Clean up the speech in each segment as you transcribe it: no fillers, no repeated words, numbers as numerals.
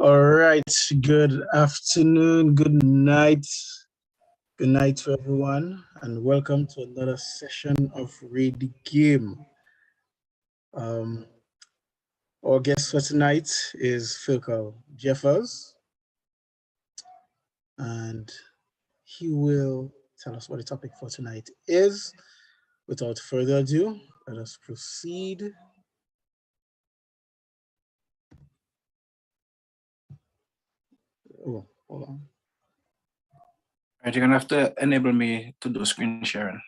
All right. Good afternoon. Good night. Good night to everyone, and welcome to another session of Read the Game. Um, our guest for tonight is Philcol Jeffers, and he will tell us what the topic for tonight is. Without further ado, let us proceed. Oh, hold on. Right, you're gonna have to enable me to do screen sharing.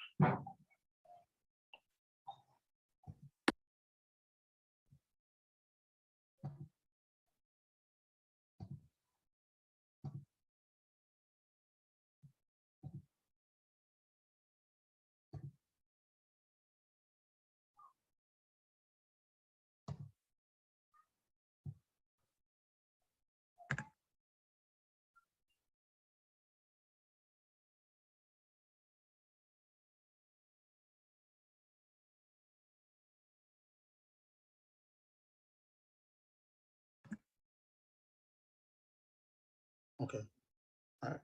Okay. All right.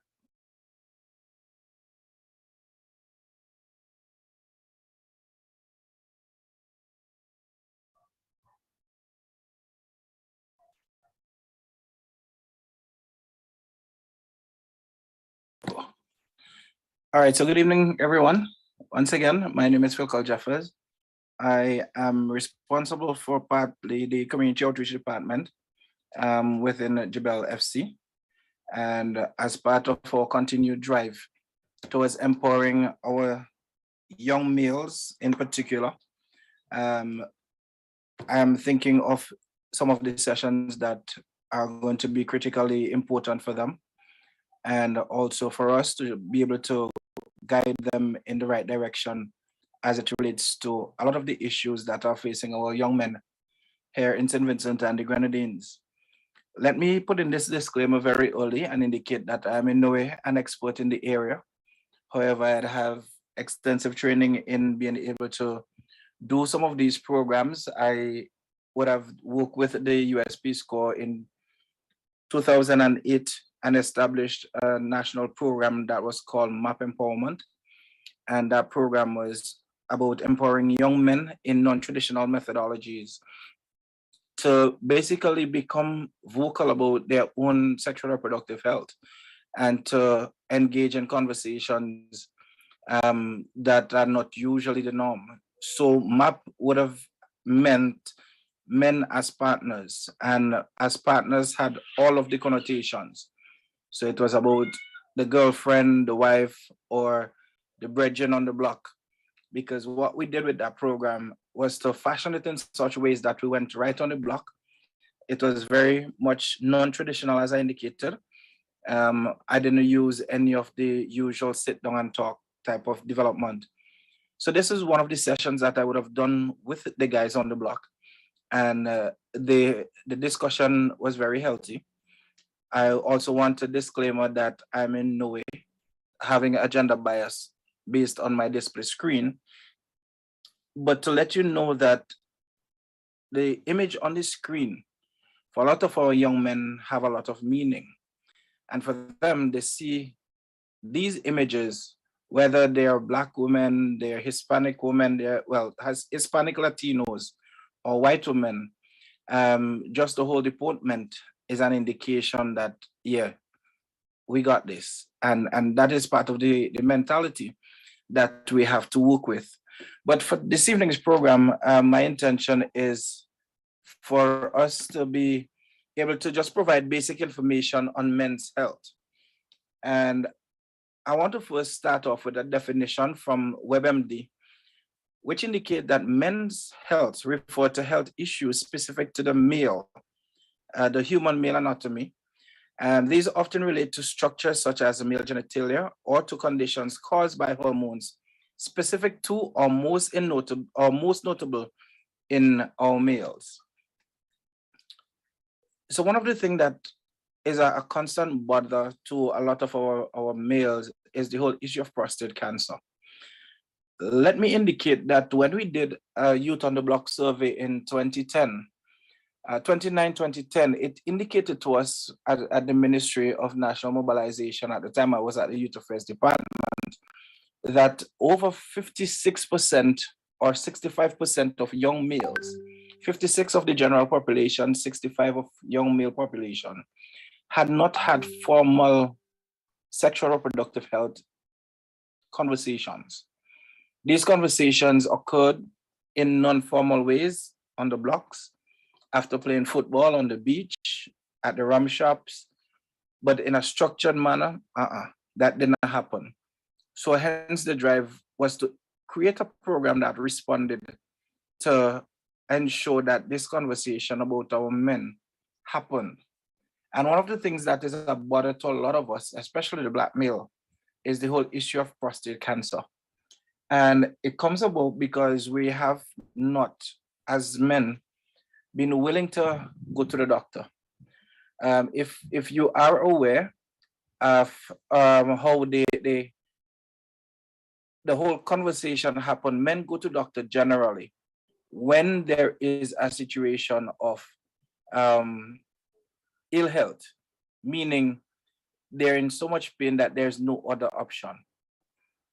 All right, so good evening, everyone. Once again, my name is Philcol Jeffers. I am responsible for partly the community outreach department within Jebel FC. And as part of our continued drive towards empowering our young males in particular, I'm thinking of some of the sessions that are going to be critically important for them, and also for us to be able to guide them in the right direction as it relates to a lot of the issues that are facing our young men here in St. Vincent and the Grenadines. Let me put in this disclaimer very early and indicate that I'm in no way an expert in the area. However, I have extensive training in being able to do some of these programs. I would have worked with the USP score in 2008 and established a national program that was called MAP Empowerment. And that program was about empowering young men in non-traditional methodologies to basically become vocal about their own sexual reproductive health and to engage in conversations that are not usually the norm. So MAP would have meant men as partners, and as partners had all of the connotations. So it was about the girlfriend, the wife, or the brethren on the block. Because what we did with that program was to fashion it in such ways that we went right on the block. It was very much non-traditional, as I indicated. I didn't use any of the usual sit down and talk type of development. So this is one of the sessions that I would have done with the guys on the block. And the discussion was very healthy. I also want a disclaimer that I'm in no way having agenda bias based on my display screen, but to let you know that the image on the screen for a lot of our young men have a lot of meaning. And for them, they see these images, whether they are Black women, they're Hispanic women, they're, well, has Hispanic Latinos or white women, just the whole deportment is an indication that, yeah, we got this. And that is part of the mentality that we have to work with. But for this evening's program, my intention is for us to be able to just provide basic information on men's health. And I want to first start off with a definition from WebMD, which indicate that men's health refer to health issues specific to the male, the human male anatomy. And these often relate to structures such as male genitalia or to conditions caused by hormones specific to or most notable in our males. So one of the things that is a constant bother to a lot of our males is the whole issue of prostate cancer. Let me indicate that when we did a Youth on the Block survey in 2010, 2010, it indicated to us at the Ministry of National Mobilization, at the time I was at the Youth Affairs Department, that over 56% or 65% of young males, 56 of the general population, 65 of young male population, had not had formal sexual reproductive health conversations. These conversations occurred in non-formal ways on the blocks, after playing football on the beach, at the rum shops, but in a structured manner, that didn't happen. So hence the drive was to create a program that responded to ensure that this conversation about our men happened. And one of the things that is a bother to a lot of us, especially the Black male, is the whole issue of prostate cancer. And it comes about because we have not, as men, been willing to go to the doctor. If you are aware of how the whole conversation happened, men go to doctor generally when there is a situation of ill health, meaning they're in so much pain that there's no other option.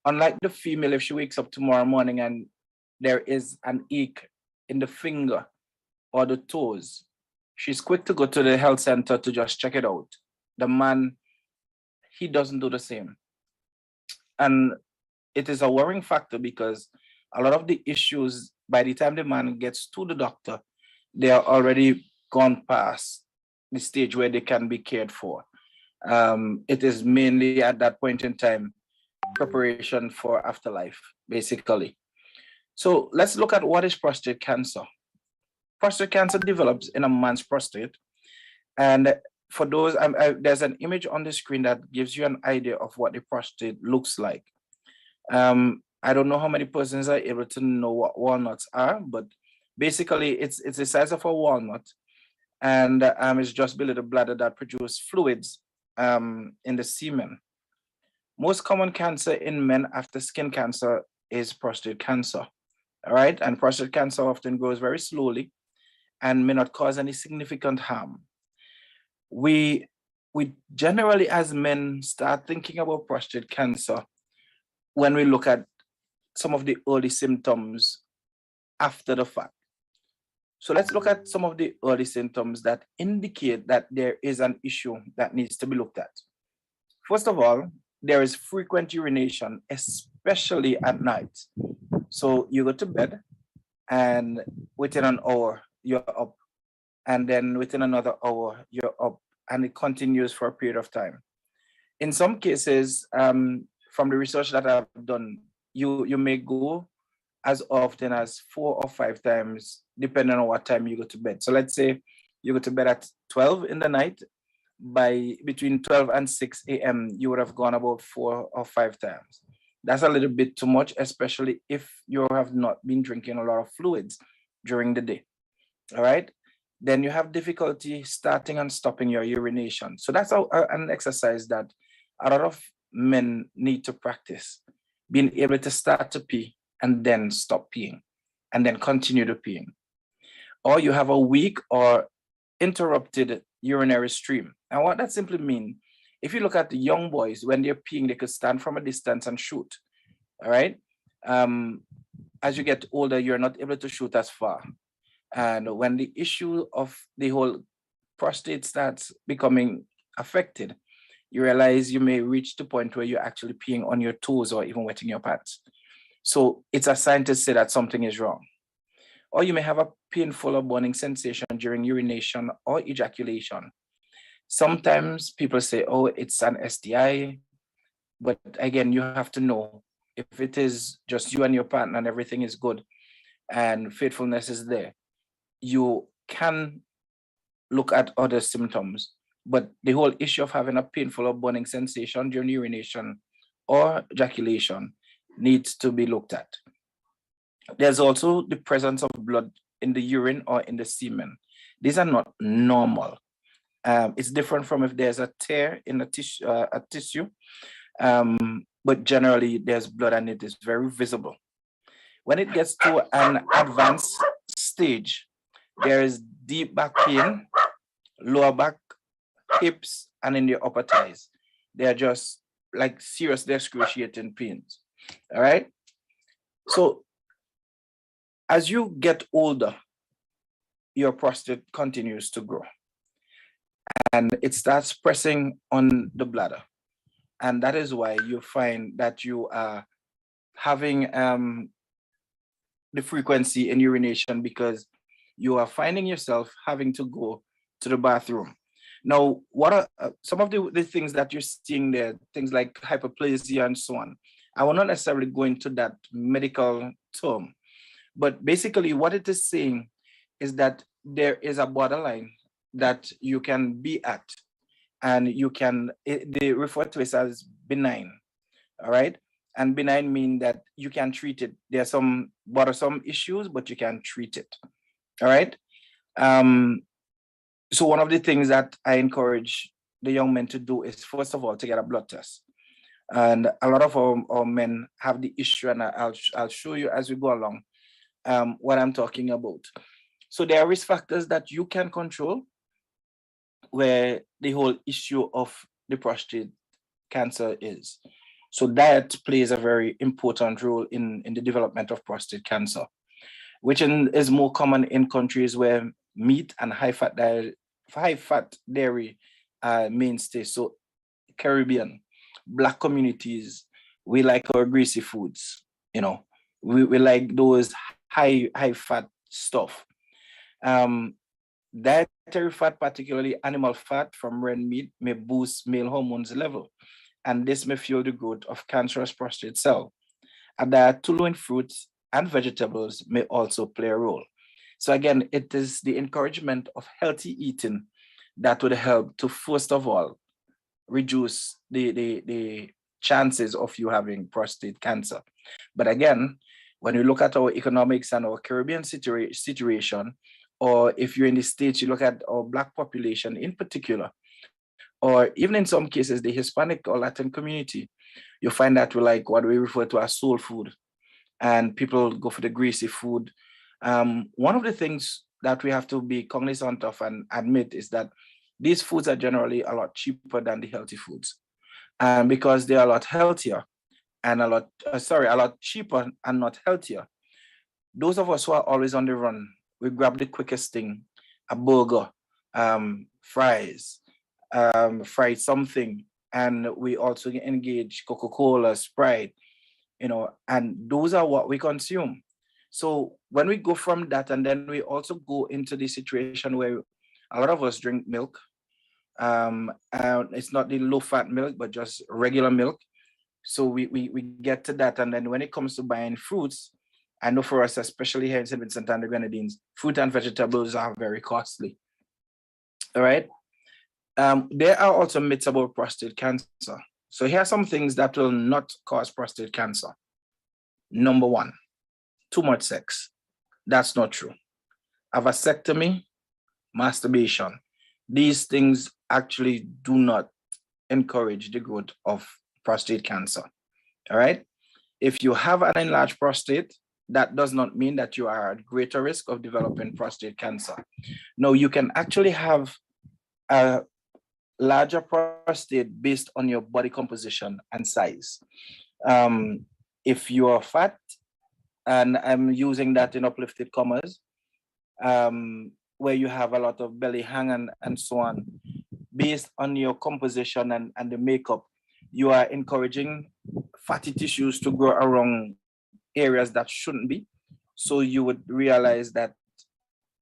Unlike the female, if she wakes up tomorrow morning and there is an ache in the finger or the toes, she's quick to go to the health center to just check it out. The man, he doesn't do the same. And it is a worrying factor because a lot of the issues, by the time the man gets to the doctor, they are already gone past the stage where they can be cared for. It is mainly at that point in time, preparation for afterlife, basically. So let's look at what is prostate cancer. Prostate cancer develops in a man's prostate. And for those, there's an image on the screen that gives you an idea of what the prostate looks like. I don't know how many persons are able to know what walnuts are, but basically it's the size of a walnut, and it's just below the bladder that produces fluids in the semen. Most common cancer in men after skin cancer is prostate cancer, all right? And prostate cancer often grows very slowly and may not cause any significant harm. We generally, as men, start thinking about prostate cancer when we look at some of the early symptoms after the fact. So let's look at some of the early symptoms that indicate that there is an issue that needs to be looked at. First of all, there is frequent urination, especially at night. So you go to bed and within an hour, you're up. And then within another hour, you're up, and it continues for a period of time. In some cases, from the research that I've done, you may go as often as 4 or 5 times, depending on what time you go to bed. So let's say you go to bed at 12 in the night. By between 12 and 6 a.m., you would have gone about 4 or 5 times. That's a little bit too much, especially if you have not been drinking a lot of fluids during the day. All right. Then you have difficulty starting and stopping your urination. So that's an exercise that a lot of men need to practice, being able to start to pee and then stop peeing and then continue to peeing. Or you have a weak or interrupted urinary stream. And what that simply means, if you look at the young boys, when they're peeing, they could stand from a distance and shoot. All right. As you get older, you're not able to shoot as far. And when the issue of the whole prostate starts becoming affected, you realize you may reach the point where you're actually peeing on your toes or even wetting your pants. So it's a sign to say that something is wrong. Or you may have a painful or burning sensation during urination or ejaculation. Sometimes people say, oh, it's an STI. But again, you have to know if it is just you and your partner and everything is good and faithfulness is there, you can look at other symptoms. But the whole issue of having a painful or burning sensation during urination or ejaculation needs to be looked at. There's also the presence of blood in the urine or in the semen. These are not normal. It's different from if there's a tear in a tissue, but generally there's blood and it is very visible. When it gets to an advanced stage, there is deep back pain, lower back, hips, and in the upper thighs. They're just like seriously excruciating pains. All right. So as you get older, your prostate continues to grow and it starts pressing on the bladder. And that is why you find that you are having the frequency in urination, because you are finding yourself having to go to the bathroom. Now, what are some of the things that you're seeing there, things like hyperplasia and so on? I will not necessarily go into that medical term, but basically what it is saying is that there is a borderline that you can be at, and you can, they refer to it as benign, all right? And benign mean that you can treat it. There are some bothersome issues, but you can treat it, all right? So one of the things that I encourage the young men to do is, first of all, to get a blood test. And a lot of our men have the issue, and I'll show you as we go along what I'm talking about. So there are risk factors that you can control, where the whole issue of the prostate cancer is. So diet plays a very important role in the development of prostate cancer, which is more common in countries where meat and high fat dairy mainstay. So Caribbean, Black communities, we like our greasy foods, you know, we like those high fat stuff. Dietary fat, particularly animal fat from red meat, may boost male hormones level, and this may fuel the growth of cancerous prostate cell. A diet too low in fruits and vegetables may also play a role. So again, it is the encouragement of healthy eating that would help to, first of all, reduce the chances of you having prostate cancer. But again, when you look at our economics and our Caribbean situation, or if you're in the States, you look at our Black population in particular, or even in some cases, the Hispanic or Latin community, you find that we like what we refer to as soul food, and people go for the greasy food. One of the things that we have to be cognizant of and admit is that these foods are generally a lot cheaper than the healthy foods. And because they're a lot healthier and a lot cheaper and not healthier, those of us who are always on the run, we grab the quickest thing, a burger, fries, fried something, and we also engage Coca-Cola, Sprite, you know, and those are what we consume. So when we go from that, and then we also go into the situation where a lot of us drink milk, and it's not the low-fat milk, but just regular milk. So we get to that, and then when it comes to buying fruits, I know for us, especially here in St. Vincent and the Grenadines, fruit and vegetables are very costly. All right. There are also myths about prostate cancer. So here are some things that will not cause prostate cancer. Number one, too much sex. That's not true. A vasectomy, masturbation, these things actually do not encourage the growth of prostate cancer. All right. If you have an enlarged prostate, that does not mean that you are at greater risk of developing prostate cancer. No, you can actually have a larger prostate based on your body composition and size. If you are fat, and I'm using that in uplifted commas, where you have a lot of belly hang and so on, based on your composition and the makeup, you are encouraging fatty tissues to grow around areas that shouldn't be. So you would realize that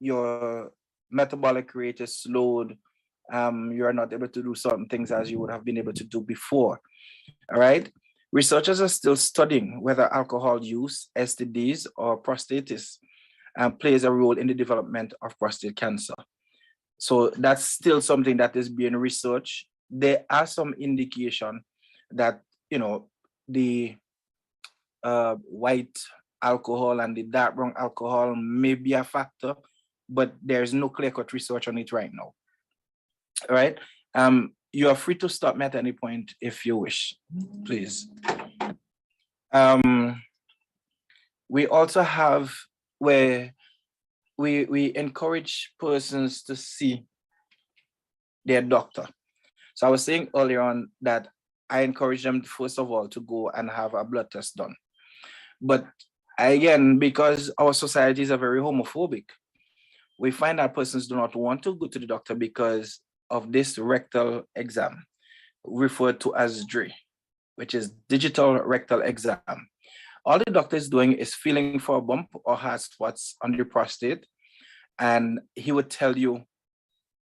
your metabolic rate is slowed. You are not able to do certain things as you would have been able to do before. All right. Researchers are still studying whether alcohol use, STDs, or prostatitis plays a role in the development of prostate cancer. So that's still something that is being researched. There are some indication that, you know, the white alcohol and the dark brown alcohol may be a factor, but there's no clear-cut research on it right now. All right. You are free to stop me at any point if you wish, please. We also have where we encourage persons to see their doctor. So I was saying earlier on that I encourage them, first of all, to go and have a blood test done. But again, because our societies are very homophobic, we find that persons do not want to go to the doctor because of this rectal exam, referred to as DRE, which is digital rectal exam. All the doctor is doing is feeling for a bump or hard spots on the prostate, and he would tell you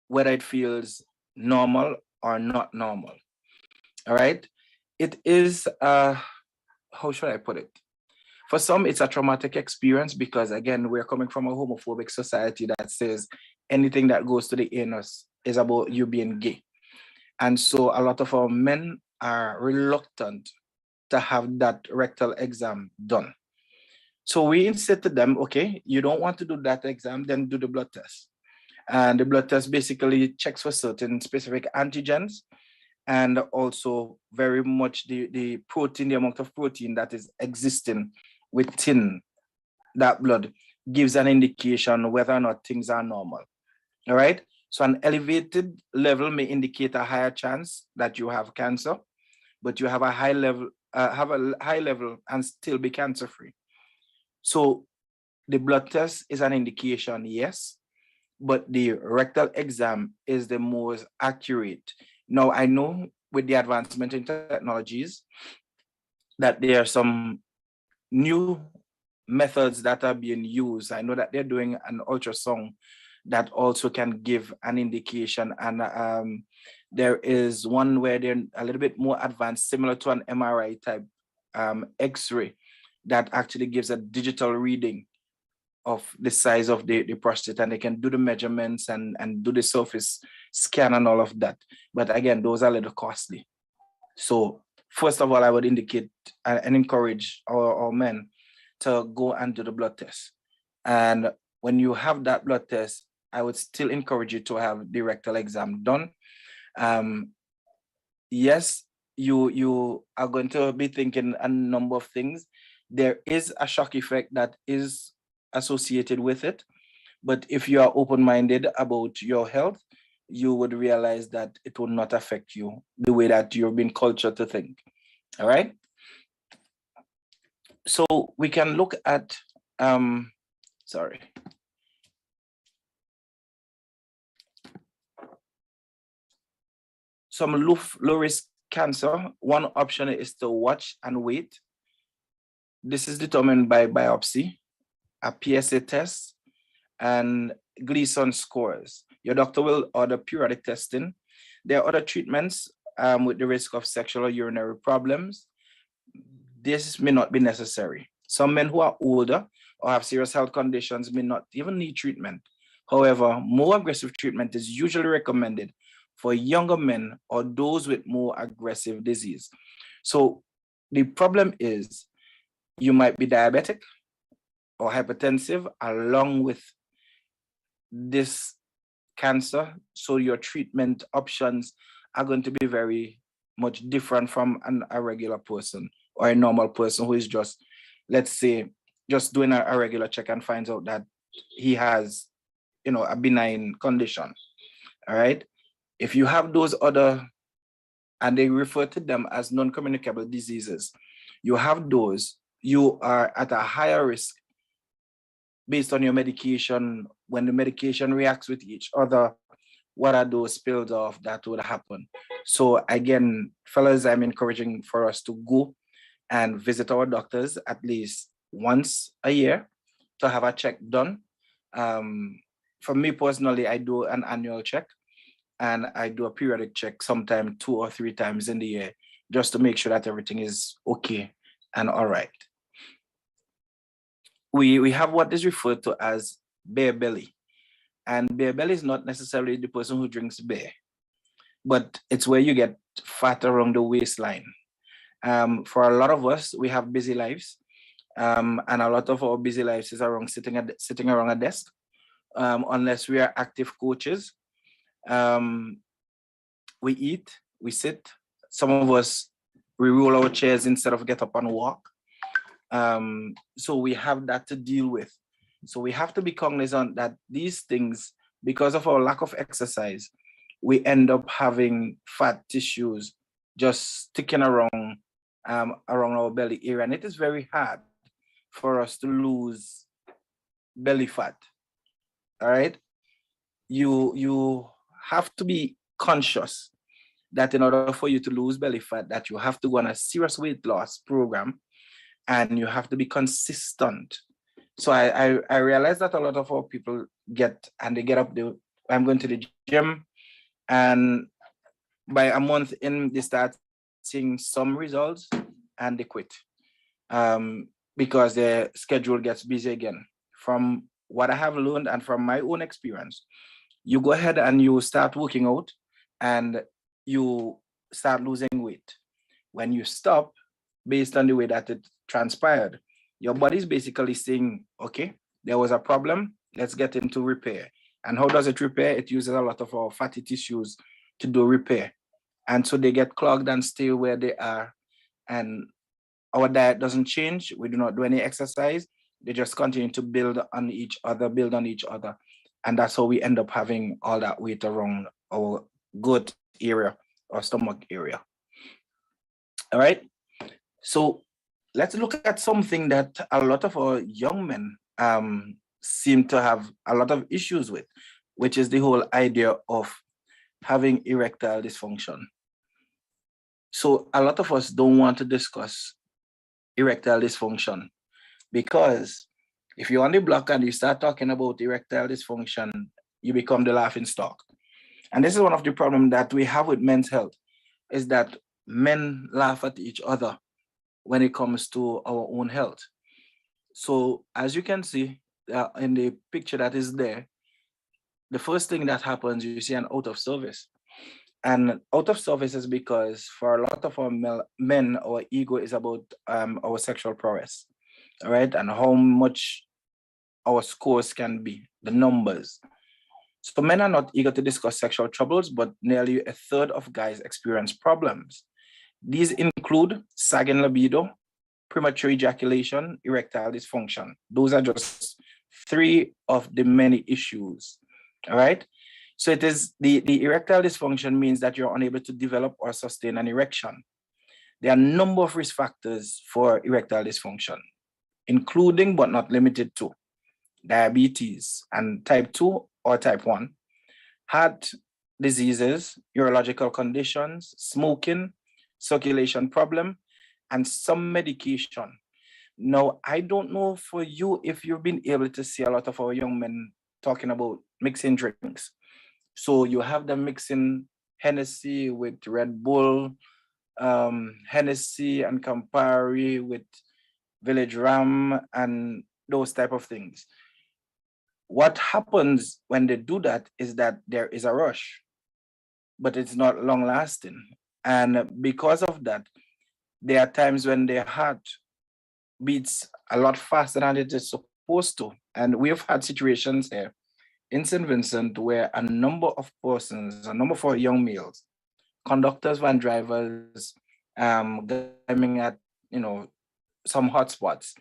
whether it feels normal or not normal. All right. It is, how should I put it? For some, it's a traumatic experience because, again, we're coming from a homophobic society that says anything that goes to the anus is about you being gay. And so a lot of our men are reluctant to have that rectal exam done. So we said to them, okay, you don't want to do that exam, then do the blood test. And the blood test basically checks for certain specific antigens and also very much the protein, the amount of protein that is existing within that blood gives an indication whether or not things are normal. All right. So an elevated level may indicate a higher chance that you have cancer, but you have a high level, and still be cancer free. So the blood test is an indication, yes, but the rectal exam is the most accurate. Now, I know with the advancement in technologies that there are some new methods that are being used. I know that they're doing an ultrasound that also can give an indication. And there is one where they're a little bit more advanced, similar to an MRI type X-ray that actually gives a digital reading of the size of the prostate, and they can do the measurements and do the surface scan and all of that. But again, those are a little costly. So first of all, I would indicate and encourage our men to go and do the blood test. And when you have that blood test, I would still encourage you to have the rectal exam done. Yes, you are going to be thinking a number of things. There is a shock effect that is associated with it. But if you are open-minded about your health, you would realize that it will not affect you the way that you've been cultured to think. All right. So we can look at, sorry. Some low risk cancer, one option is to watch and wait. This is determined by biopsy, a PSA test, and Gleason scores. Your doctor will order periodic testing. There are other treatments with the risk of sexual or urinary problems. This may not be necessary. Some men who are older or have serious health conditions may not even need treatment. However, more aggressive treatment is usually recommended for younger men or those with more aggressive disease. So the problem is you might be diabetic or hypertensive along with this cancer. So your treatment options are going to be very much different from a regular person or a normal person who is just, let's say, just doing a regular check and finds out that he has, a benign condition. All right. If you have those other, and they refer to them as non-communicable diseases, you have those, you are at a higher risk based on your medication. When the medication reacts with each other, what are those spills off that would happen? So again, fellas, I'm encouraging for us to go and visit our doctors at least once a year to have a check done. For me personally, I do an annual check and I do a periodic check sometime 2 or 3 times in the year just to make sure that everything is okay and all right. We have what is referred to as bear belly. And bear belly is not necessarily the person who drinks beer, but it's where you get fat around the waistline. For a lot of us, we have busy lives. And a lot of our busy lives is around sitting around a desk, unless we are active coaches. We eat, we sit. Some of us, we roll our chairs instead of get up and walk. So we have that to deal with. So we have to be cognizant that these things, because of our lack of exercise, we end up having fat tissues just sticking around our belly area. And it is very hard for us to lose belly fat. All right. You have to be conscious that in order for you to lose belly fat, that you have to go on a serious weight loss program and you have to be consistent. So I realize that a lot of our people get up, I'm going to the gym, and by a month in, they start seeing some results and they quit because their schedule gets busy again. From what I have learned and from my own experience, you go ahead and you start working out and you start losing weight. When you stop, based on the way that it transpired, your body's basically saying, okay, there was a problem, let's get into repair. And how does it repair? It uses a lot of our fatty tissues to do repair. And so they get clogged and stay where they are. And our diet doesn't change. We do not do any exercise. They just continue to build on each other. And that's how we end up having all that weight around our gut area or stomach area. All right. So let's look at something that a lot of our young men seem to have a lot of issues with, which is the whole idea of having erectile dysfunction. So a lot of us don't want to discuss erectile dysfunction because if you're on the block and you start talking about erectile dysfunction, you become the laughing stock. And this is one of the problems that we have with men's health, is that men laugh at each other when it comes to our own health. So as you can see in the picture that is there, the first thing that happens, you see an out of service. And out of service is because for a lot of our men, our ego is about our sexual prowess, all right? And how much our scores can be, the numbers. So men are not eager to discuss sexual troubles, but nearly a third of guys experience problems. These include sagging libido, premature ejaculation, erectile dysfunction. Those are just three of the many issues, all right? So it is the erectile dysfunction means that you're unable to develop or sustain an erection. There are a number of risk factors for erectile dysfunction, including but not limited to diabetes and type 2 or type 1, heart diseases, urological conditions, smoking, circulation problem, and some medication. Now, I don't know for you if you've been able to see a lot of our young men talking about mixing drinks. So you have them mixing Hennessy with Red Bull, Hennessy and Campari with Village Ram and those type of things. What happens when they do that is that there is a rush, but it's not long lasting. And because of that, there are times when their heart beats a lot faster than it is supposed to. And we've had situations here in St. Vincent where a number of persons, a number of young males, conductors, van drivers, climbing at, some hotspots,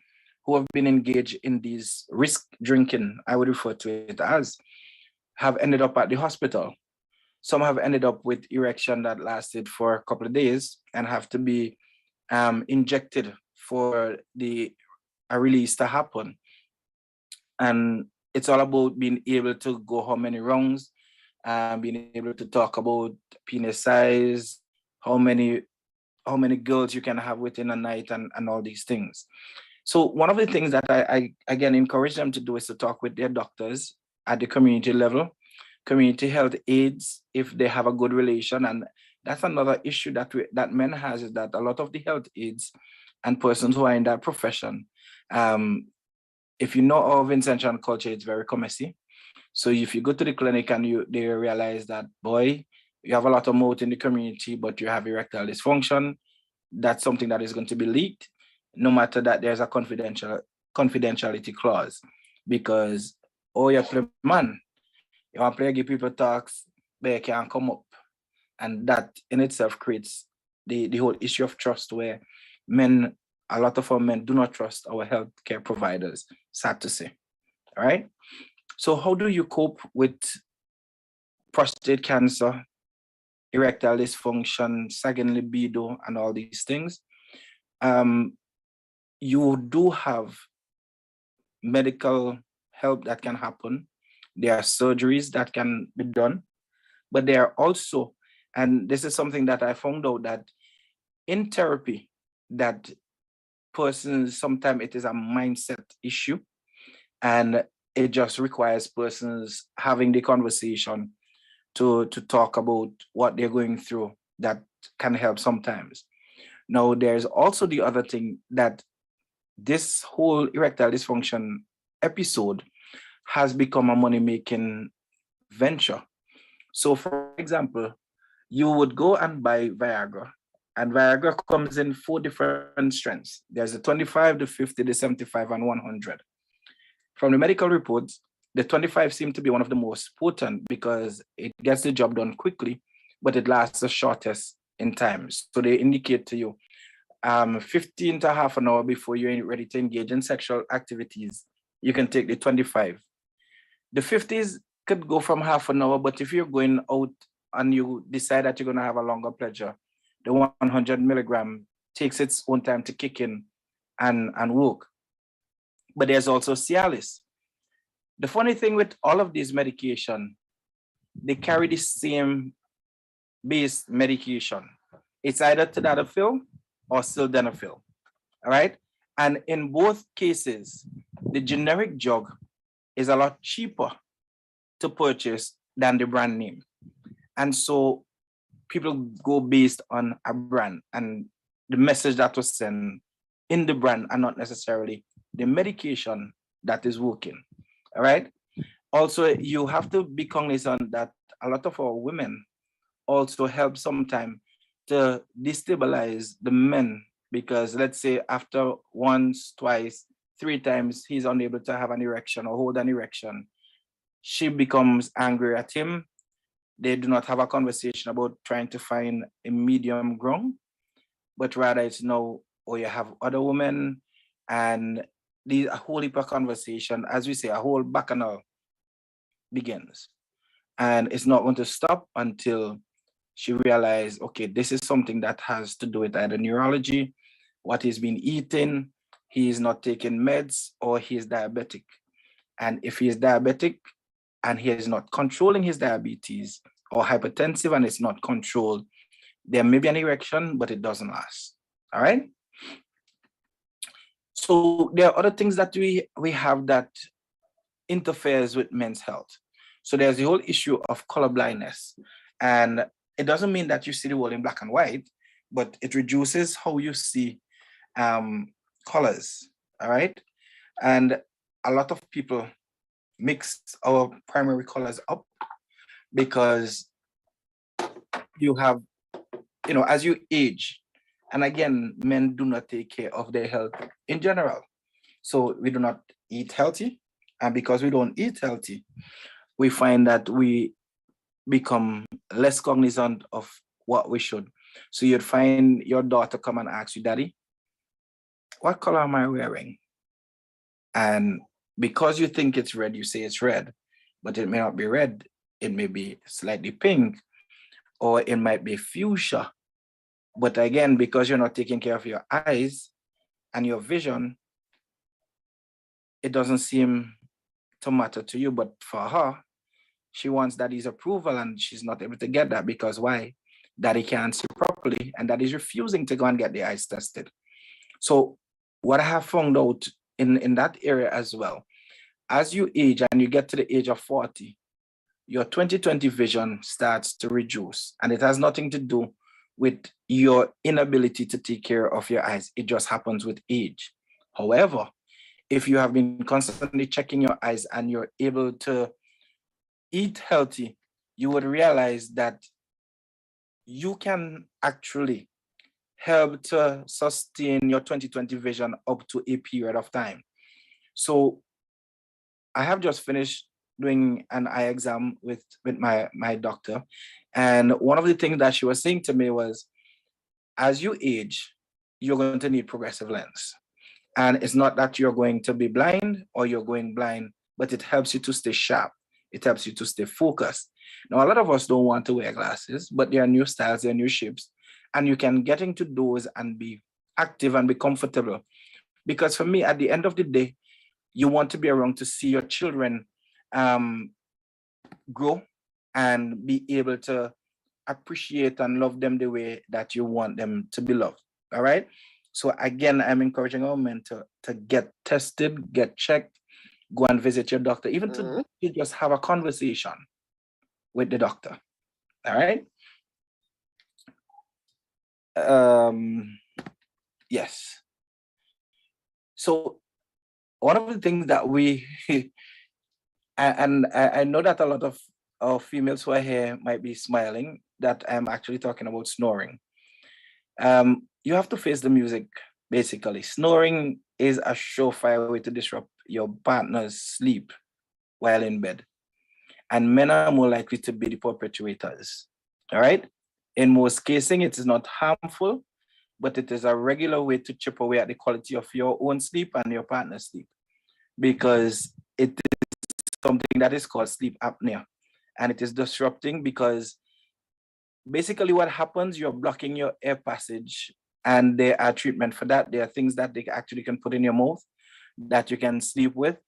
who have been engaged in these risk drinking, I would refer to it as, have ended up at the hospital. Some have ended up with erection that lasted for a couple of days and have to be injected for a release to happen. And it's all about being able to go how many rounds, being able to talk about penis size, how many girls you can have within a night, and all these things. So one of the things that I again encourage them to do is to talk with their doctors at the community level, community health aides, if they have a good relation. And that's another issue that men has, is that a lot of the health aides and persons who are in that profession, if you know our Vincentian culture, it's very commercy. So if you go to the clinic and they realize that, boy, you have a lot of moat in the community, but you have erectile dysfunction, that's something that is going to be leaked, no matter that there's a confidentiality clause. Because, oh, you play man, you want to play, give people talks, they can't come up. And that in itself creates the whole issue of trust, where a lot of our men do not trust our healthcare providers, sad to say. All right. So how do you cope with prostate cancer, erectile dysfunction, sagging libido, and all these things? You do have medical help that can happen. There are surgeries that can be done, but there are also, and this is something that I found out, that in therapy, that persons, sometimes it is a mindset issue, and it just requires persons having the conversation to talk about what they're going through. That can help sometimes. Now, there's also the other thing, that this whole erectile dysfunction episode has become a money-making venture. So, for example, you would go and buy Viagra, and Viagra comes in 4 different strengths. There's the 25, the 50, the 75, and 100. From the medical reports, the 25 seems to be one of the most potent because it gets the job done quickly, but it lasts the shortest in time. So they indicate to you 15 to half an hour before you're ready to engage in sexual activities, you can take the 25. The 50s could go from half an hour, but if you're going out and you decide that you're going to have a longer pleasure, the 100 milligram takes its own time to kick in and work. But there's also Cialis. The funny thing with all of these medication, they carry the same base medication. It's either tadalafil or sildenafil, all right? And in both cases, the generic drug is a lot cheaper to purchase than the brand name. And so people go based on a brand and the message that was sent in the brand and not necessarily the medication that is working, all right? Also, you have to be cognizant that a lot of our women also help sometimes to destabilize the men, because let's say after once, twice, 3 times, he's unable to have an erection or hold an erection, she becomes angry at him. They do not have a conversation about trying to find a medium ground, but rather it's now, or you have other women, and a whole heap of conversation, as we say, a whole bacchanal begins. And it's not going to stop until she realized, okay, this is something that has to do with either neurology, what he's been eating, he is not taking meds, or he is diabetic. And if he is diabetic and he is not controlling his diabetes, or hypertensive and it's not controlled, there may be an erection, but it doesn't last. All right. So there are other things that we have that interferes with men's health. So there's the whole issue of color blindness. And it doesn't mean that you see the world in black and white, but it reduces how you see colors. All right. And a lot of people mix our primary colors up because you have, as you age, and again, men do not take care of their health in general. So we do not eat healthy. And because we don't eat healthy, we find that we become less cognizant of what we should. So you'd find your daughter come and ask you, Daddy, what color am I wearing? And because you think it's red, you say it's red, but it may not be red. It may be slightly pink, or it might be fuchsia. But again, because you're not taking care of your eyes and your vision, it doesn't seem to matter to you. But for her, she wants daddy's approval, and she's not able to get that because why? Daddy can't see properly, and daddy's refusing to go and get the eyes tested. So what I have found out in that area as well, as you age and you get to the age of 40, your 20/20 vision starts to reduce, and it has nothing to do with your inability to take care of your eyes. It just happens with age. However, if you have been constantly checking your eyes and you're able to eat healthy, you would realize that you can actually help to sustain your 20/20 vision up to a period of time. So I have just finished doing an eye exam with my doctor. And one of the things that she was saying to me was, as you age, you're going to need progressive lens. And it's not that you're going to be blind or you're going blind, but it helps you to stay sharp. It helps you to stay focused. Now, a lot of us don't want to wear glasses, but there are new styles, there are new shapes, and you can get into those and be active and be comfortable. Because for me, at the end of the day, you want to be around to see your children grow and be able to appreciate and love them the way that you want them to be loved. All right. So again, I'm encouraging our men to get tested, get checked, go and visit your doctor, even to just have a conversation with the doctor. All right. Yes. So one of the things that we and I know that a lot of females who are here might be smiling that I'm actually talking about snoring. You have to face the music, basically. Snoring is a surefire way to disrupt your partner's sleep while in bed. And men are more likely to be the perpetuators. All right. In most cases, it is not harmful, but it is a regular way to chip away at the quality of your own sleep and your partner's sleep, because it is something that is called sleep apnea. And it is disrupting because basically what happens, you're blocking your air passage, and there are treatment for that. There are things that they actually can put in your mouth that you can sleep with.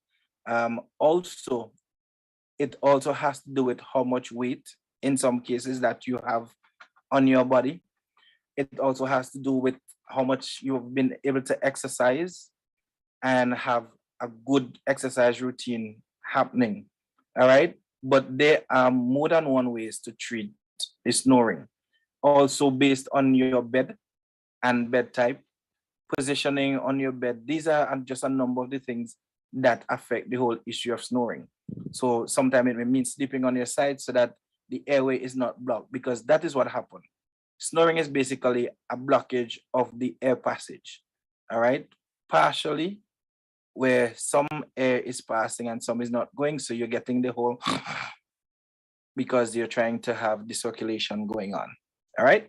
Also, it also has to do with how much weight in some cases that you have on your body. It also has to do with how much you've been able to exercise and have a good exercise routine happening. All right. But there are more than one ways to treat the snoring. Also based on your bed and bed type, positioning on your bed. These are just a number of the things that affect the whole issue of snoring. So sometimes it may mean sleeping on your side so that the airway is not blocked, because that is what happened. Snoring is basically a blockage of the air passage. All right. Partially where some air is passing and some is not going. So you're getting the whole because you're trying to have the circulation going on. All right.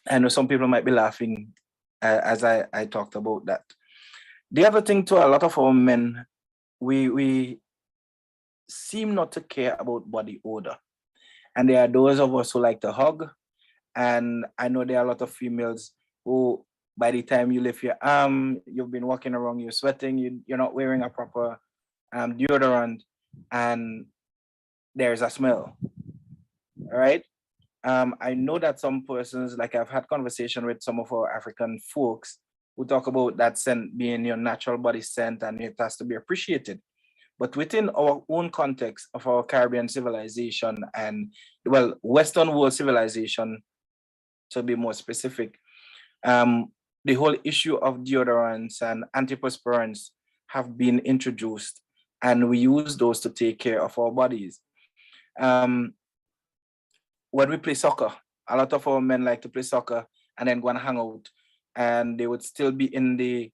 I know some people might be laughing as I talked about that. The other thing to a lot of our men, we seem not to care about body odor. And there are those of us who like to hug. And I know there are a lot of females who, by the time you lift your arm, you've been walking around, you're sweating, you're not wearing a proper deodorant, and there's a smell. All right. I know that some persons, like I've had conversation with some of our African folks who talk about that scent being your natural body scent and it has to be appreciated. But within our own context of our Caribbean civilization and, well, Western world civilization, to be more specific, the whole issue of deodorants and antiperspirants have been introduced, and we use those to take care of our bodies. When we play soccer, a lot of our men like to play soccer and then go and hang out, and they would still be in the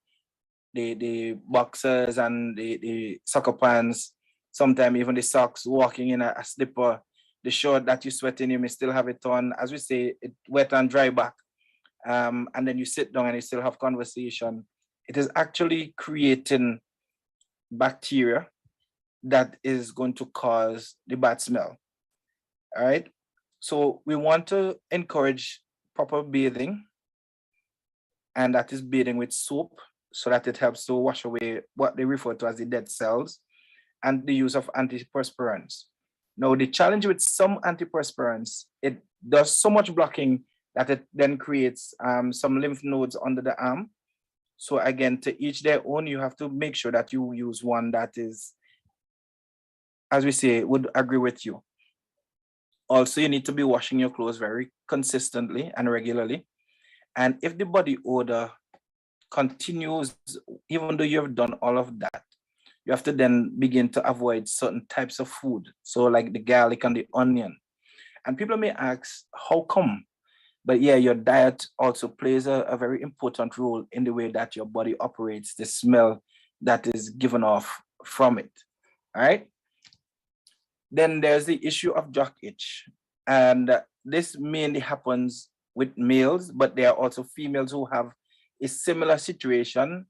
boxers and the soccer pants, sometimes even the socks, walking in a slipper. The shirt that you sweat in, you may still have it on. As we say, it wet and dry back. And then you sit down and you still have conversation. It is actually creating bacteria that is going to cause the bad smell. All right. So we want to encourage proper bathing, and that is bathing with soap so that it helps to wash away what they refer to as the dead cells, and the use of antiperspirants. Now, the challenge with some antiperspirants, it does so much blocking that it then creates some lymph nodes under the arm. So again, to each their own, you have to make sure that you use one that is, as we say, would agree with you. Also, you need to be washing your clothes very consistently and regularly. And if the body odor continues, even though you have done all of that, you have to then begin to avoid certain types of food. So like the garlic and the onion. And people may ask, how come? But yeah, your diet also plays a very important role in the way that your body operates, the smell that is given off from it. All right. Then there's the issue of jock itch. And this mainly happens with males, but there are also females who have a similar situation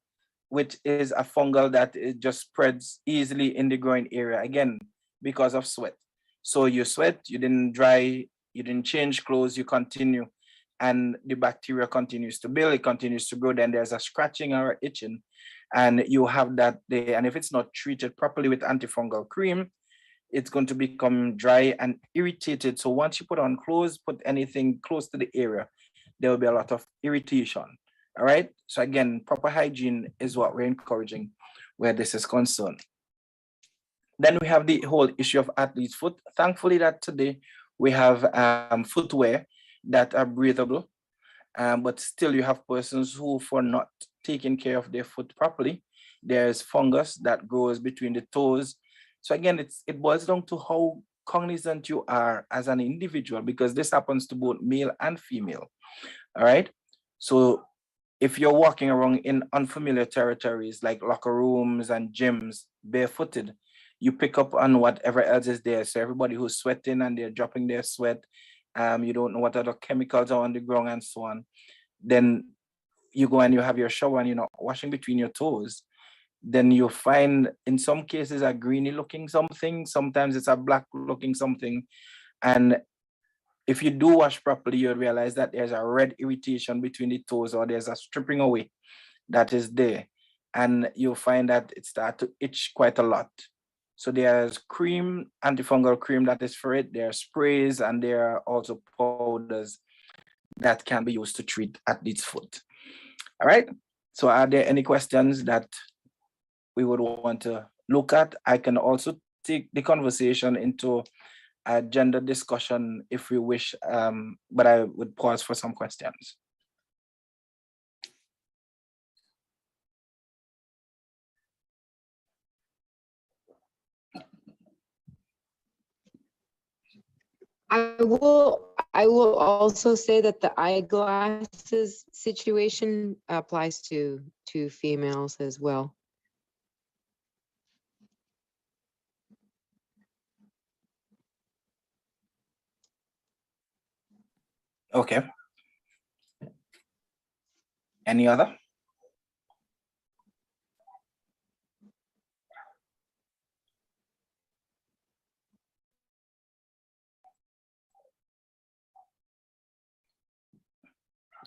which is a fungal that it just spreads easily in the groin area, again, because of sweat. So you sweat, you didn't dry, you didn't change clothes, you continue, and the bacteria continues to build, it continues to grow, then there's a scratching or itching, and you have that there. And if it's not treated properly with antifungal cream, it's going to become dry and irritated. So once you put on clothes, put anything close to the area, there will be a lot of irritation. All right. So again, proper hygiene is what we're encouraging where this is concerned. Then we have the whole issue of athlete's foot. Thankfully that today we have footwear that are breathable, but still you have persons who, for not taking care of their foot properly, there's fungus that grows between the toes. So again, it boils down to how cognizant you are as an individual, because this happens to both male and female. All right. So if you're walking around in unfamiliar territories like locker rooms and gyms barefooted, you pick up on whatever else is there. So everybody who's sweating and they're dropping their sweat, you don't know what other chemicals are on the ground and so on. Then you go and you have your shower and you're not washing between your toes. Then you find in some cases a greeny looking something, sometimes it's a black looking something. And if you do wash properly, you'll realize that there's a red irritation between the toes, or there's a stripping away that is there. And you'll find that it starts to itch quite a lot. So there's cream, antifungal cream that is for it. There are sprays, and there are also powders that can be used to treat athlete's foot. All right. So are there any questions that we would want to look at? I can also take the conversation into a gender discussion if we wish, but I would pause for some questions. I will also say that the eyeglasses situation applies to females as well. Okay. Any other?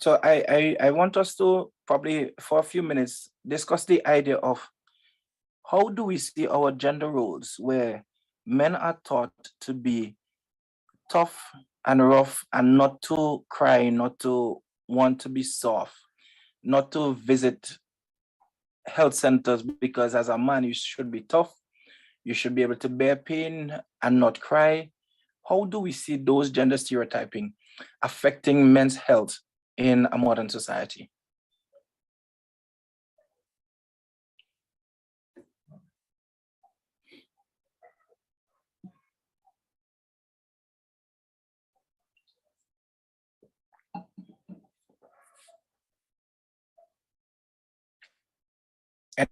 So I want us to probably for a few minutes discuss the idea of how do we see our gender roles where men are taught to be tough and rough and not to cry, not to want to be soft, not to visit health centers, because as a man you should be tough, you should be able to bear pain and not cry. How do we see those gender stereotyping affecting men's health in a modern society?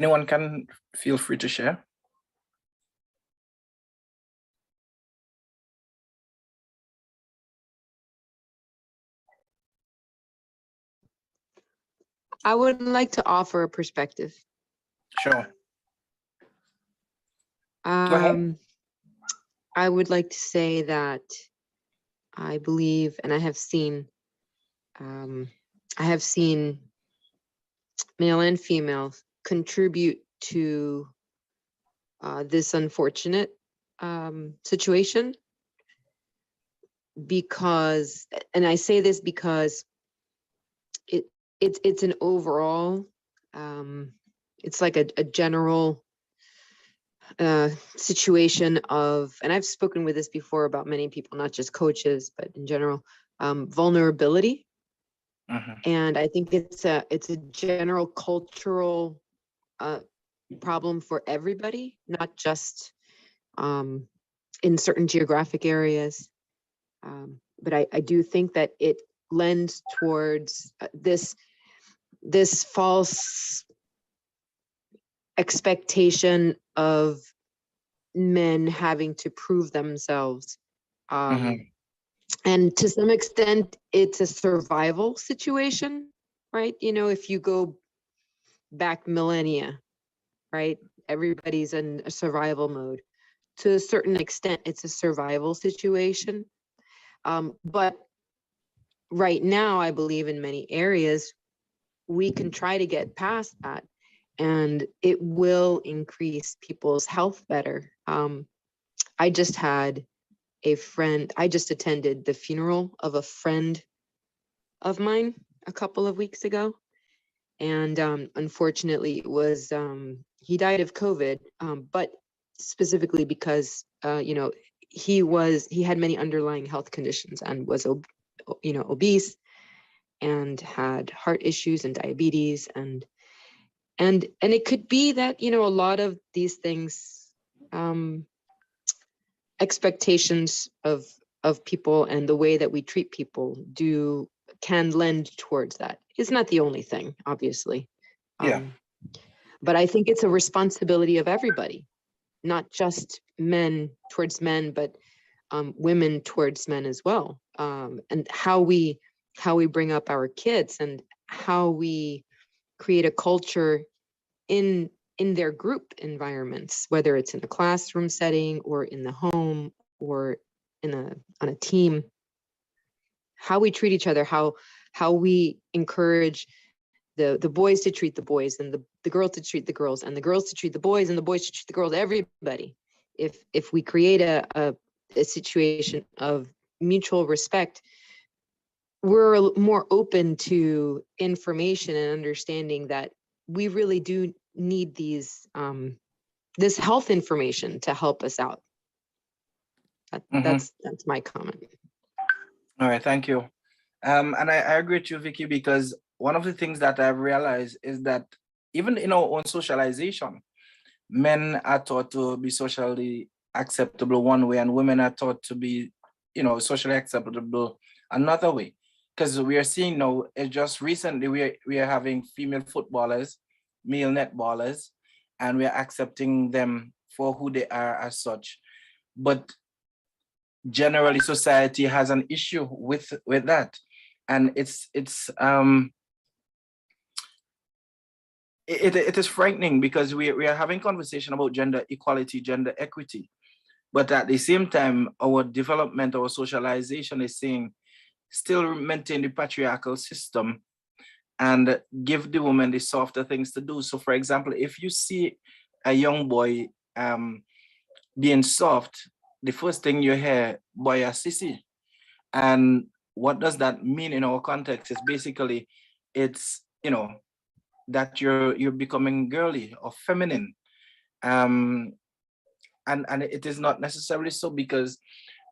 Anyone can feel free to share. I would like to offer a perspective. Sure. Go ahead. I would like to say that I believe, and I have seen male and female contribute to this unfortunate situation, because, and I say this because it's an overall, it's like a general situation of, and I've spoken with this before about many people, not just coaches, but in general, vulnerability. And I think it's a general cultural problem for everybody, not just in certain geographic areas. But I do think that it lends towards this false expectation of men having to prove themselves. And to some extent, it's a survival situation, right? You know, if you go back millennia, right? Everybody's in a survival mode. To a certain extent, it's a survival situation. But right now, I believe in many areas, we can try to get past that, and it will increase people's health better. I just attended the funeral of a friend of mine a couple of weeks ago. And unfortunately, it was he died of COVID, but specifically because he had many underlying health conditions and was obese and had heart issues and diabetes, and it could be that a lot of these things, expectations of people and the way that we treat people can lend towards that. It's not the only thing, obviously. Yeah. But I think it's a responsibility of everybody, not just men towards men, but women towards men as well. And how we bring up our kids and how we create a culture in their group environments, whether it's in a classroom setting or in the home or on a team. How we treat each other, how we encourage the boys to treat the boys, and the girls to treat the girls, and the girls to treat the boys, and the boys to treat the girls, everybody. If we create a situation of mutual respect, we're more open to information and understanding that we really do need this health information to help us out. That's my comment. All right, thank you. And I agree with you, Vicky, because one of the things that I've realized is that even in our own socialization, men are taught to be socially acceptable one way, and women are taught to be, socially acceptable another way. Because we are seeing now, just recently, we are having female footballers, male netballers, and we are accepting them for who they are as such. But generally, society has an issue with that, and it is frightening, because we are having conversation about gender equality, gender equity, but at the same time, our development, our socialization is saying still maintain the patriarchal system and give the woman the softer things to do. So, for example, if you see a young boy being soft, the first thing you hear, boy, a sissy. And what does that mean in our context? Is basically, it's, that you're becoming girly or feminine. And it is not necessarily so, because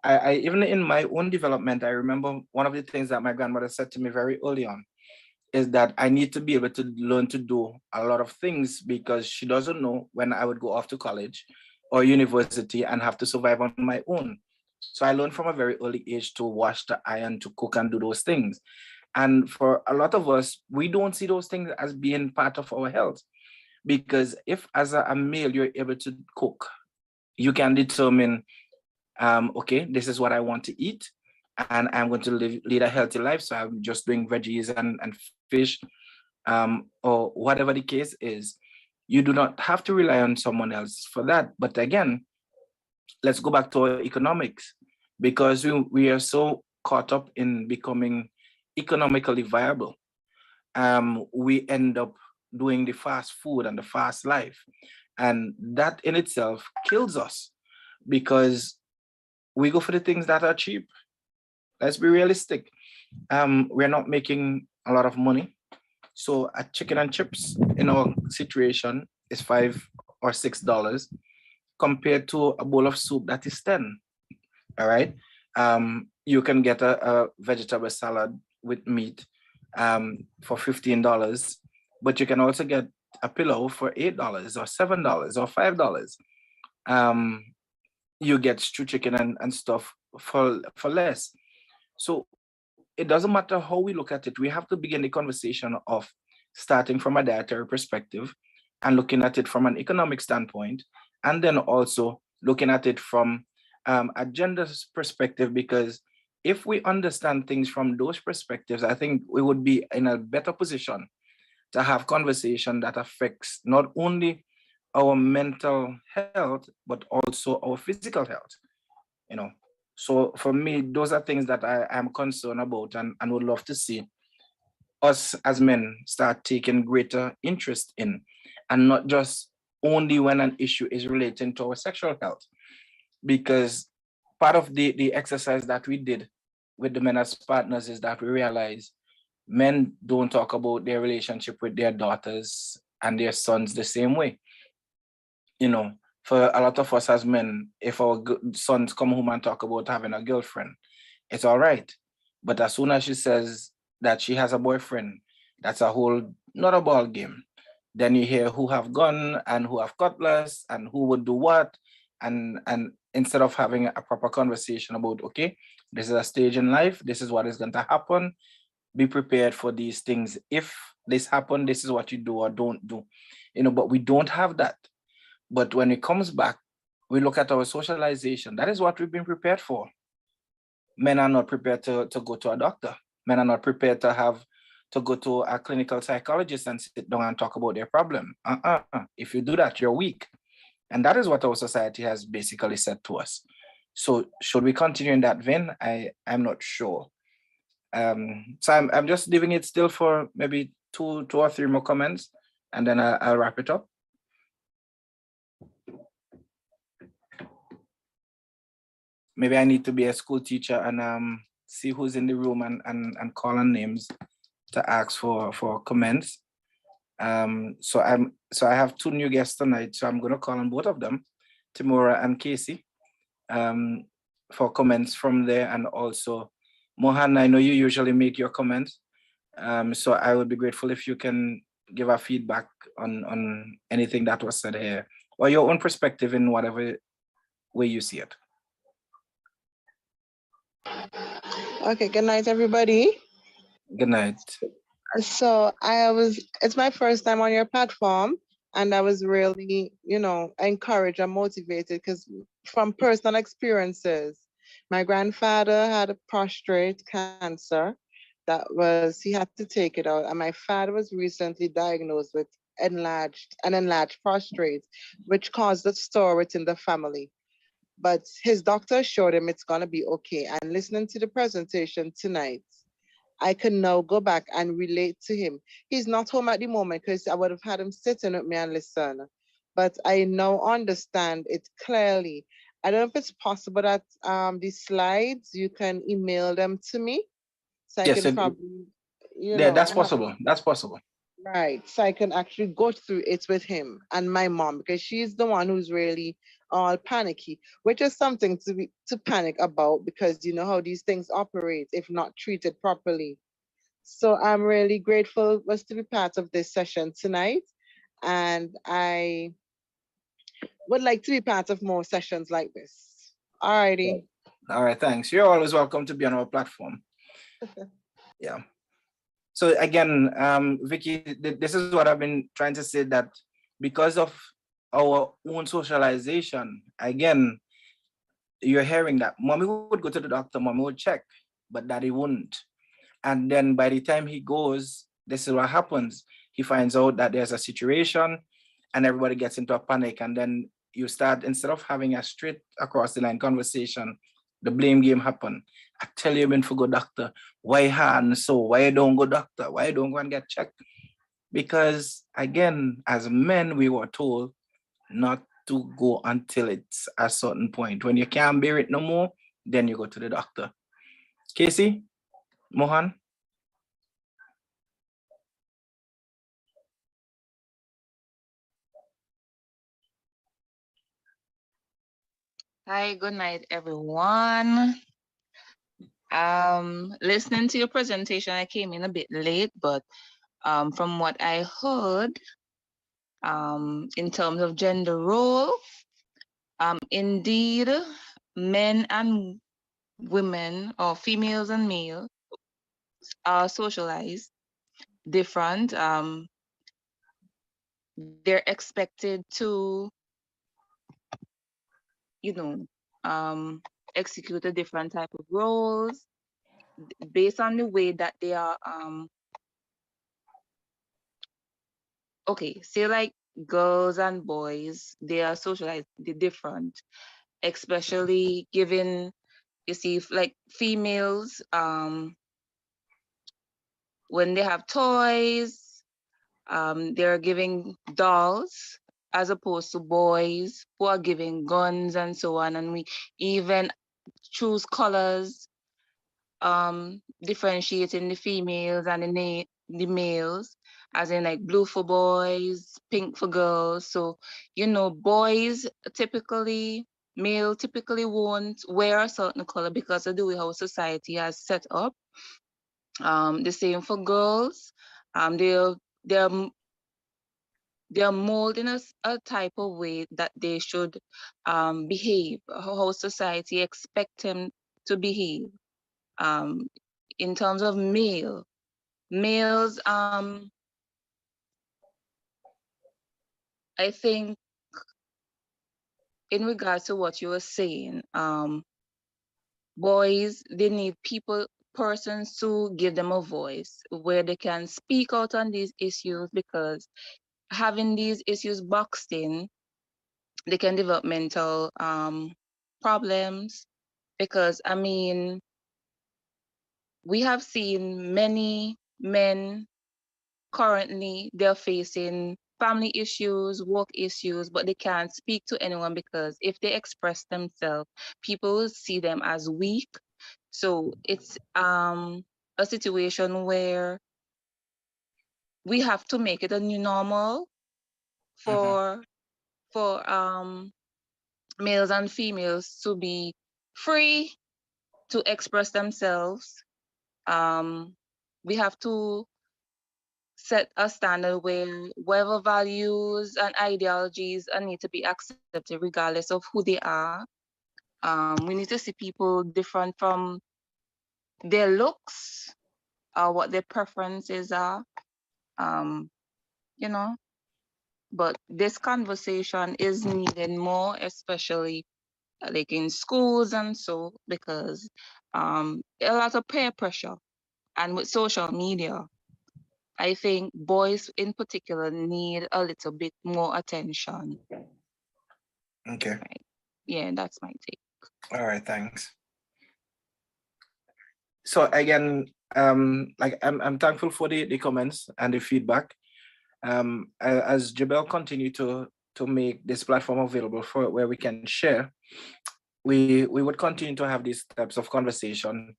I even in my own development, I remember one of the things that my grandmother said to me very early on is that I need to be able to learn to do a lot of things, because she doesn't know when I would go off to college or university and have to survive on my own. So I learned from a very early age to wash, the iron, to cook and do those things. And for a lot of us, we don't see those things as being part of our health, because if as a male, you're able to cook, you can determine, okay, this is what I want to eat, and I'm going to lead a healthy life. So I'm just doing veggies and fish, or whatever the case is. You do not have to rely on someone else for that. But again, let's go back to our economics, because we are so caught up in becoming economically viable. We end up doing the fast food and the fast life. And that in itself kills us, because we go for the things that are cheap. Let's be realistic. We're not making a lot of money. So a chicken and chips in our situation is $5 or $6 compared to a bowl of soup that is 10. All right. You can get a vegetable salad with meat for $15, but you can also get a pillow for $8 or $7 or $5. You get stew chicken and stuff for less. So it doesn't matter how we look at it. We have to begin the conversation of starting from a dietary perspective and looking at it from an economic standpoint, and then also looking at it from a gender perspective, because if we understand things from those perspectives, I think we would be in a better position to have conversation that affects not only our mental health, but also our physical health, you know. So for me, those are things that I am concerned about and would love to see us as men start taking greater interest in, and not just only when an issue is relating to our sexual health. Because part of the exercise that we did with the men as partners is that we realize men don't talk about their relationship with their daughters and their sons the same way. You know, for a lot of us as men, if our sons come home and talk about having a girlfriend, it's all right. But as soon as she says that she has a boyfriend, that's a whole not a ball game. Then you hear who have gun and who have cutlass and who would do what. And instead of having a proper conversation about, okay, this is a stage in life, this is what is going to happen. Be prepared for these things. If this happen, this is what you do or don't do. You know, but we don't have that. But when it comes back, we look at our socialization. That is what we've been prepared for. Men are not prepared to go to a doctor. Men are not prepared to go to a clinical psychologist and sit down and talk about their problem. If you do that, you're weak. And that is what our society has basically said to us. So should we continue in that vein? I'm not sure. So I'm just leaving it still for maybe two or three more comments, and then I'll wrap it up. Maybe I need to be a school teacher and see who's in the room and call on names to ask for comments. So I have two new guests tonight, so I'm going to call on both of them, Timora and Casey, for comments from there. And also, Mohan, I know you usually make your comments, so I would be grateful if you can give a feedback on anything that was said here, or your own perspective in whatever way you see it. Okay, good night, everybody. Good night. So it's my first time on your platform, and I was really, encouraged and motivated because from personal experiences, my grandfather had a prostate cancer he had to take it out. And my father was recently diagnosed with an enlarged prostate, which caused a sore within the family. But his doctor assured him it's going to be okay. And listening to the presentation tonight, I can now go back and relate to him. He's not home at the moment because I would have had him sitting with me and listen. But I now understand it clearly. I don't know if it's possible that the slides, you can email them to me. So I can probably, that's possible. That's possible. Right. So I can actually go through it with him and my mom, because she's the one who's really all panicky, which is something to panic about, because you know how these things operate if not treated properly. So I'm really grateful to be part of this session tonight. And I would like to be part of more sessions like this. All righty. All right, thanks. You're always welcome to be on our platform. Yeah. So again, Vicky, this is what I've been trying to say, that because of our own socialization, again, you're hearing that mommy would go to the doctor, mommy would check, but daddy wouldn't. And then by the time he goes, this is what happens. He finds out that there's a situation and everybody gets into a panic. And then you start, instead of having a straight across the line conversation, the blame game happen. I tell you, when for go doctor, why hand so? Why don't go doctor? Why don't go and get checked? Because again, as men, we were told not to go until it's a certain point. When you can't bear it no more, then you go to the doctor. Casey, Mohan? Hi, good night, everyone. Listening to your presentation, I came in a bit late, but from what I heard, in terms of gender role, indeed, men and women, or females and males, are socialized different. They're expected to, execute a different type of roles based on the way that they are okay, say like girls and boys, they are socialized different, especially given, you see, like females, when they have toys, they're giving dolls as opposed to boys who are giving guns and so on. And we even choose colors, differentiating the females and the males, as in like blue for boys, pink for girls. So, boys typically, male typically won't wear a certain color because of the way how society has set up. The same for girls. They're they're they're molded in a type of way that they should behave, how society expect them to behave. Um, in terms of males, I think in regards to what you were saying, boys, they need persons to give them a voice where they can speak out on these issues, because having these issues boxed in, they can develop mental problems. Because I mean, we have seen many men currently, they're facing family issues, work issues, but they can't speak to anyone because if they express themselves, people will see them as weak. So it's a situation where we have to make it a new normal for males and females to be free to express themselves. We have to set a standard where whatever values and ideologies are need to be accepted regardless of who they are. We need to see people different from their looks or what their preferences are. Um, you know, but this conversation is needed more, especially like in schools and so, because a lot of peer pressure, and with social media, I think boys in particular need a little bit more attention. Okay. Right. Yeah, that's my take. All right, thanks. So again, like I'm thankful for the comments and the feedback. As Jabel continue to make this platform available for where we can share, we would continue to have these types of conversation.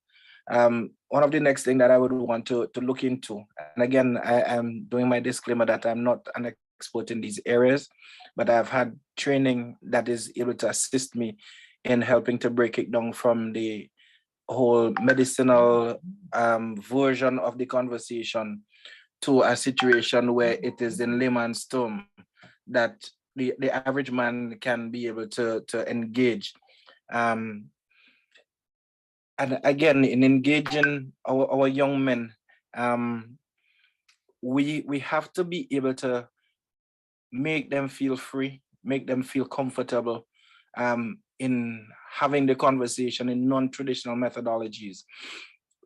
One of the next thing that I would want to look into, and again, I am doing my disclaimer that I'm not an expert in these areas, but I've had training that is able to assist me in helping to break it down from the whole medicinal version of the conversation to a situation where it is in layman's term that the average man can be able to engage. And again, in engaging our young men, we have to be able to make them feel free, make them feel comfortable in having the conversation in non-traditional methodologies.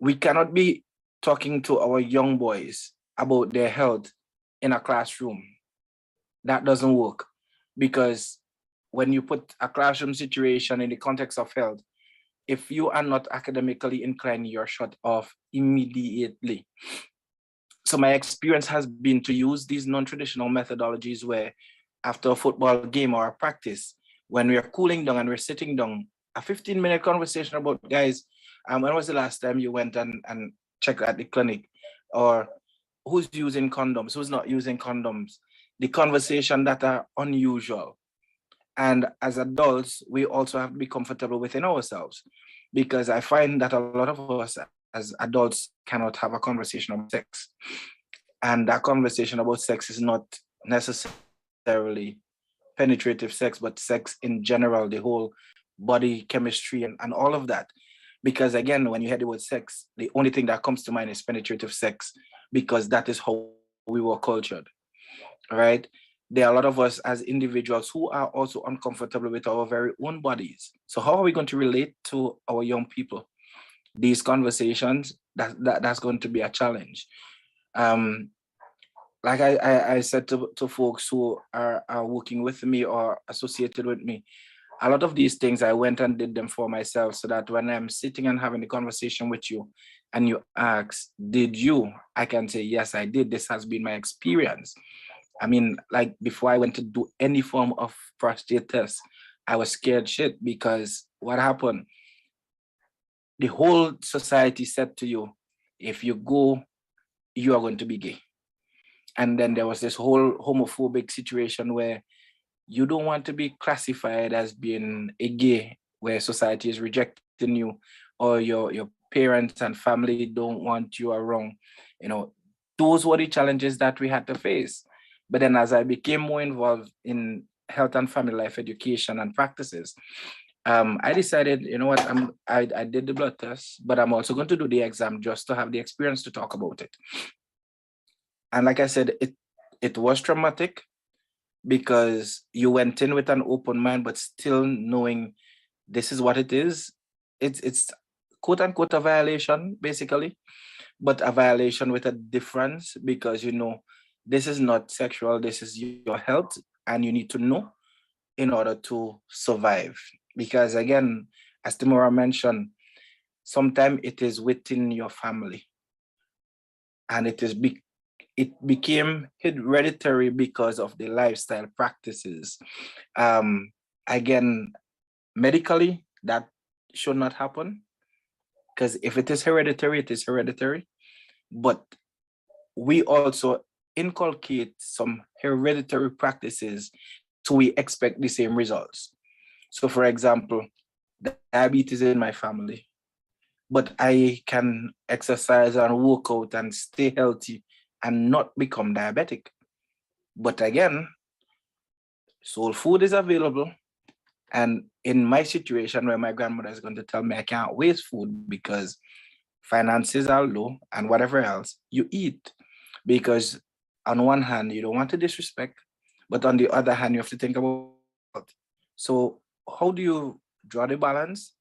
We cannot be talking to our young boys about their health in a classroom. That doesn't work, because when you put a classroom situation in the context of health, if you are not academically inclined, you're shut off immediately. So my experience has been to use these non-traditional methodologies where after a football game or a practice, when we are cooling down and we're sitting down, a 15-minute conversation about, guys, when was the last time you went and checked at the clinic? Or who's using condoms, who's not using condoms? The conversation that are unusual. And as adults, we also have to be comfortable within ourselves, because I find that a lot of us as adults cannot have a conversation about sex. And that conversation about sex is not necessarily penetrative sex, but sex in general, the whole body chemistry and all of that. Because again, when you hear the word sex, the only thing that comes to mind is penetrative sex, because that is how we were cultured, right? There are a lot of us as individuals who are also uncomfortable with our very own bodies. So how are we going to relate to our young people? These conversations, that's going to be a challenge. like I said to folks who are working with me or associated with me, a lot of these things I went and did them for myself, so that when I'm sitting and having a conversation with you and you ask, did you? I can say, yes, I did. This has been my experience. I mean, like before I went to do any form of prostate test, I was scared shit, because what happened? The whole society said to you, if you go, you are going to be gay. And then there was this whole homophobic situation where you don't want to be classified as being a gay, where society is rejecting you, or your parents and family don't want you around. You know, those were the challenges that we had to face. But then as I became more involved in health and family life education and practices, I decided, you know what, I did the blood test, but I'm also going to do the exam just to have the experience to talk about it. And like I said, it was traumatic, because you went in with an open mind, but still knowing this is what it is. It's quote unquote a violation, basically, but a violation with a difference, because you know this is not sexual, this is your health, and you need to know in order to survive. Because again, as Timora mentioned, sometimes it is within your family, and it became hereditary because of the lifestyle practices. Again, medically, that should not happen, because if it is hereditary, it is hereditary. But we also inculcate some hereditary practices, so we expect the same results. So for example, diabetes in my family, but I can exercise and work out and stay healthy and not become diabetic. But again, soul food is available. And in my situation, where my grandmother is going to tell me I can't waste food because finances are low and whatever else, you eat. Because on one hand, you don't want to disrespect, but on the other hand, you have to think about health. So how do you draw the balance?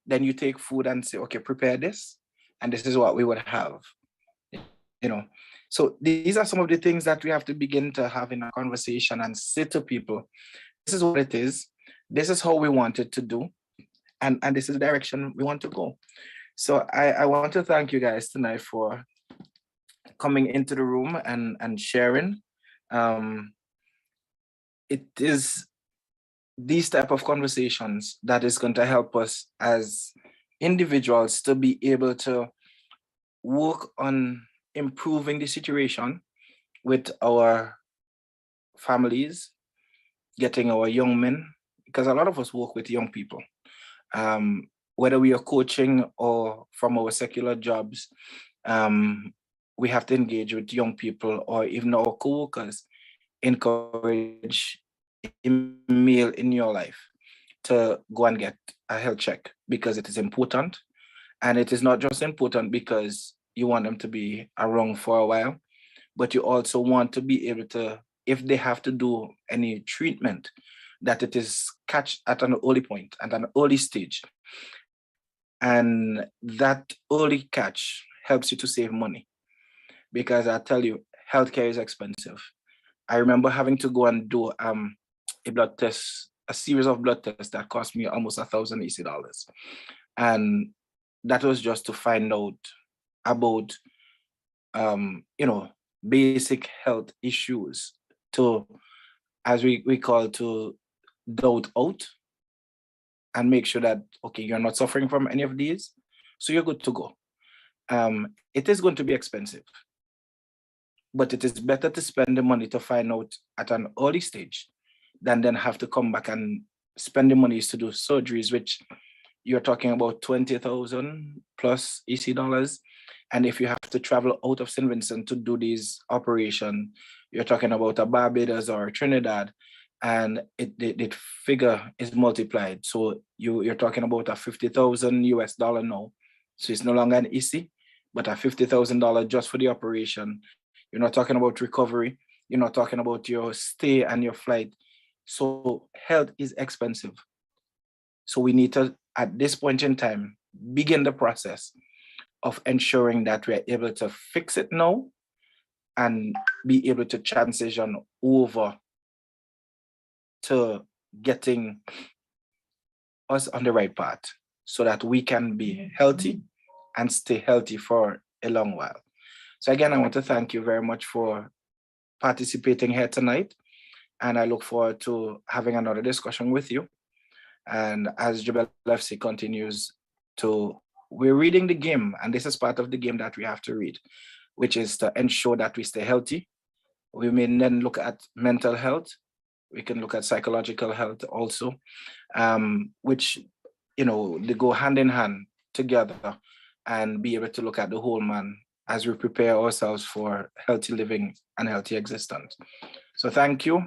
Then you take food and say, okay, prepare this, and this is what we would have. You know, so these are some of the things that we have to begin to have in a conversation and say to people, this is what it is, this is how we want it to do, and this is the direction we want to go. So I want to thank you guys tonight for coming into the room and sharing. It is these type of conversations that is going to help us as individuals to be able to work on improving the situation with our families, getting our young men, because a lot of us work with young people. Whether we are coaching or from our secular jobs, we have to engage with young people or even our co-workers, encourage a male in your life to go and get a health check, because it is important. And it is not just important because you want them to be around for a while, but you also want to be able to, if they have to do any treatment, that it is catch at an early point, at an early stage. And that early catch helps you to save money. Because I tell you, healthcare is expensive. I remember having to go and do a blood test, a series of blood tests that cost me almost $1,000 EC. And that was just to find out about, basic health issues, to, as we call, to doubt out and make sure that, okay, you're not suffering from any of these, so you're good to go. It is going to be expensive, but it is better to spend the money to find out at an early stage than then have to come back and spend the money to do surgeries, which you're talking about 20,000 plus EC dollars. And if you have to travel out of St. Vincent to do these operations, you're talking about a Barbados or a Trinidad, and the figure is multiplied. So you're talking about a 50,000 US dollar now. So it's no longer an EC, but a $50,000 just for the operation. You're not talking about recovery. You're not talking about your stay and your flight. So health is expensive. So we need to, at this point in time, begin the process of ensuring that we're able to fix it now and be able to transition over to getting us on the right path so that we can be healthy and stay healthy for a long while. So again, I want to thank you very much for participating here tonight. And I look forward to having another discussion with you. And as Jubel FC continues we're reading the game, and this is part of the game that we have to read, which is to ensure that we stay healthy. We may then look at mental health. We can look at psychological health also, which, they go hand in hand together, and be able to look at the whole man as we prepare ourselves for healthy living and healthy existence. So thank you.